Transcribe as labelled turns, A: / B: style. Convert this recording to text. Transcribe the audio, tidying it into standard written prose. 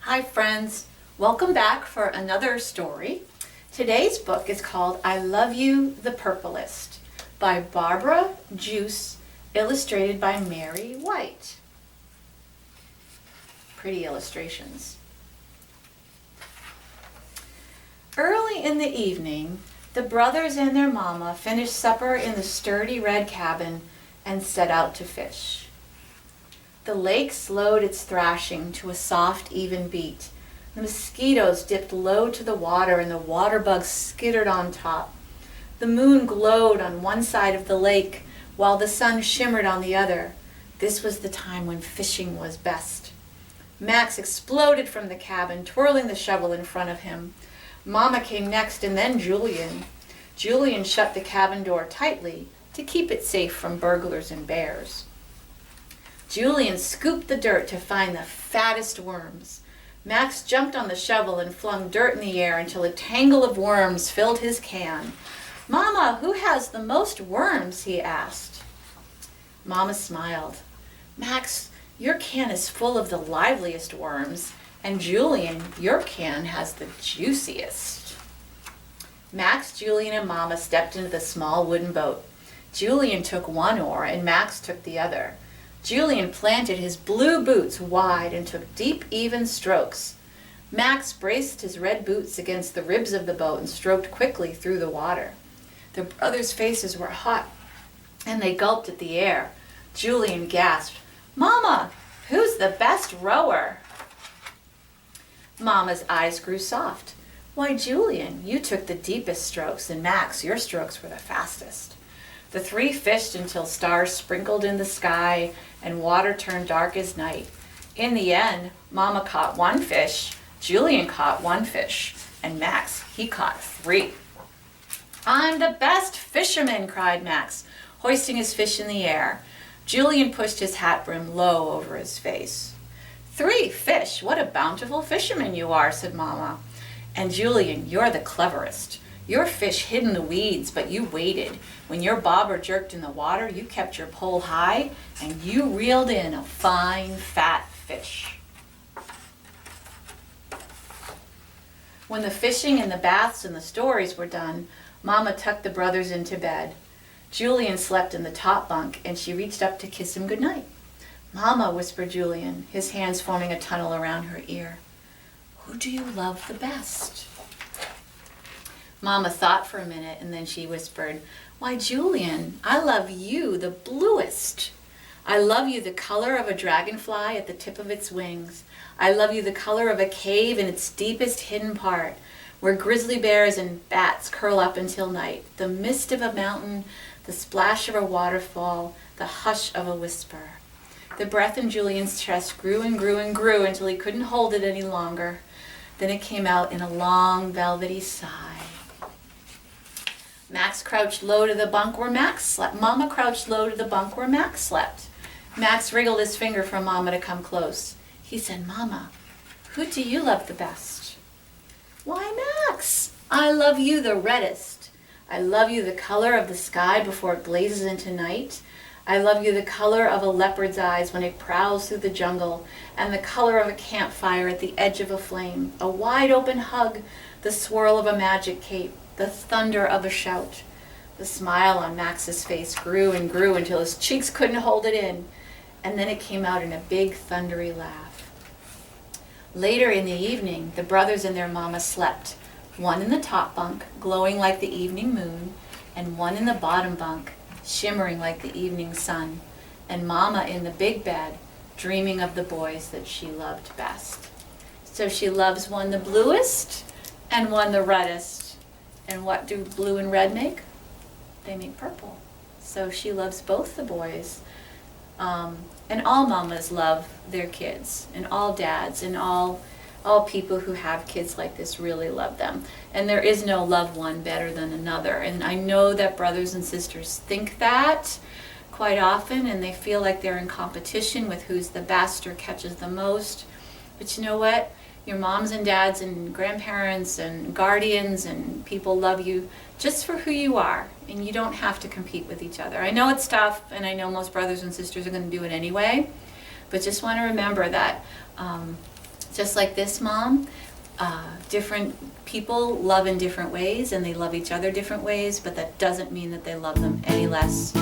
A: Hi friends, welcome back for another story. Today's book is called I Love You, the Purplest by Barbara Joosse, illustrated by Mary Whyte. Pretty illustrations. Early in the evening, the brothers and their mama finished supper in the sturdy red cabin and set out to fish. The lake slowed its thrashing to a soft, even beat. The mosquitoes dipped low to the water and the water bugs skittered on top. The moon glowed on one side of the lake while the sun shimmered on the other. This was the time when fishing was best. Max exploded from the cabin, twirling the shovel in front of him. Mama came next and then Julian. Julian shut the cabin door tightly to keep it safe from burglars and bears. Julian scooped the dirt to find the fattest worms. Max jumped on the shovel and flung dirt in the air until a tangle of worms filled his can. "Mama, who has the most worms?" he asked. Mama smiled. "Max, your can is full of the liveliest worms, and Julian, your can has the juiciest." Max, Julian, and Mama stepped into the small wooden boat. Julian took one oar and Max took the other. Julian planted his blue boots wide and took deep, even strokes. Max braced his red boots against the ribs of the boat and stroked quickly through the water. The brothers' faces were hot, and they gulped at the air. Julian gasped, "Mama, who's the best rower?" Mama's eyes grew soft. "Why, Julian, you took the deepest strokes, and Max, your strokes were the fastest." The three fished until stars sprinkled in the sky and water turned dark as night. In the end, Mama caught one fish, Julian caught one fish, and Max, he caught 3. "I'm the best fisherman," cried Max, hoisting his fish in the air. Julian pushed his hat brim low over his face. 3 fish, what a bountiful fisherman you are," said Mama. "And Julian, you're the cleverest. Your fish hid in the weeds, but you waited. When your bobber jerked in the water, you kept your pole high, and you reeled in a fine, fat fish." When the fishing and the baths and the stories were done, Mama tucked the brothers into bed. Julian slept in the top bunk, and she reached up to kiss him goodnight. "Mama," whispered Julian, his hands forming a tunnel around her ear, "who do you love the best?" Mama thought for a minute, and then she whispered, "Why, Julian, I love you the bluest. I love you the color of a dragonfly at the tip of its wings. I love you the color of a cave in its deepest hidden part, where grizzly bears and bats curl up until night, the mist of a mountain, the splash of a waterfall, the hush of a whisper." The breath in Julian's chest grew and grew and grew until he couldn't hold it any longer. Then it came out in a long, velvety sigh. Max crouched low to the bunk where Max slept. Mama crouched low to the bunk where Max slept. Max wriggled his finger for Mama to come close. He said, "Mama, who do you love the best?" "Why, Max, I love you the reddest. I love you the color of the sky before it blazes into night. I love you the color of a leopard's eyes when it prowls through the jungle, and the color of a campfire at the edge of a flame, a wide open hug, the swirl of a magic cape, the thunder of a shout." The smile on Max's face grew and grew until his cheeks couldn't hold it in, and then it came out in a big thundery laugh. Later in the evening, the brothers and their mama slept, one in the top bunk, glowing like the evening moon, and one in the bottom bunk, shimmering like the evening sun, and Mama in the big bed, dreaming of the boys that she loved best. So she loves one the bluest and one the reddest. And what do blue and red make? They make purple. So she loves both the boys. And all mamas love their kids, and all dads, and all people who have kids like this really love them. And there is no love one better than another. And I know that brothers and sisters think that quite often, and they feel like they're in competition with who's the best or catches the most. But you know what? Your moms and dads and grandparents and guardians and people love you just for who you are, and you don't have to compete with each other. I know it's tough, and I know most brothers and sisters are going to do it anyway, but just want to remember that Just like this mom, different people love in different ways, and they love each other different ways, but that doesn't mean that they love them any less